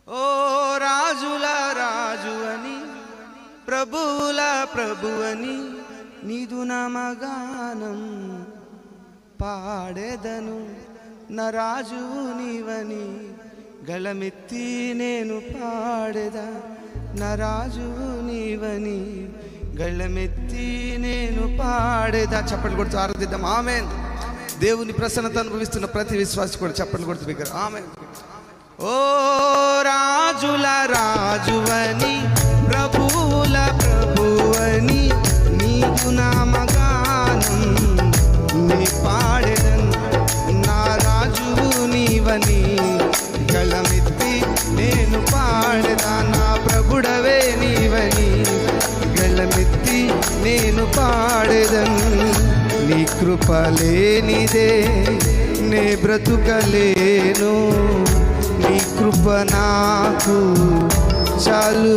ఓ రాజుల రాజువని ప్రభువుల ప్రభువని నీదు నామగానం పాడెదను. నా రాజువు నీవని గళమెత్తి నేను పాడెదా. నా రాజువు నీవని గళమెత్తి నేను పాడేదా. చప్పట్లు కొడుతూ ఆరాధిద్దాం. ఆమేన్. దేవుని ప్రసన్నత అనుభవిస్తున్న ప్రతి విశ్వాసి కూడా చప్పట్లు కొడుతూ దగ్గర ఆమేన్. ఓ రాజుల రాజువని ప్రభువుల ప్రభువని నీకు నామగానం నీ పాడెదను. నా రాజువు నీవని గళమెత్తి నేను పాడెదా. నా ప్రభుడవే నీవని గళమెత్తి నేను పాడెదను. నీ కృప లేనిదే నే బ్రతుకలేను. నీ కృప నాకు చాలు.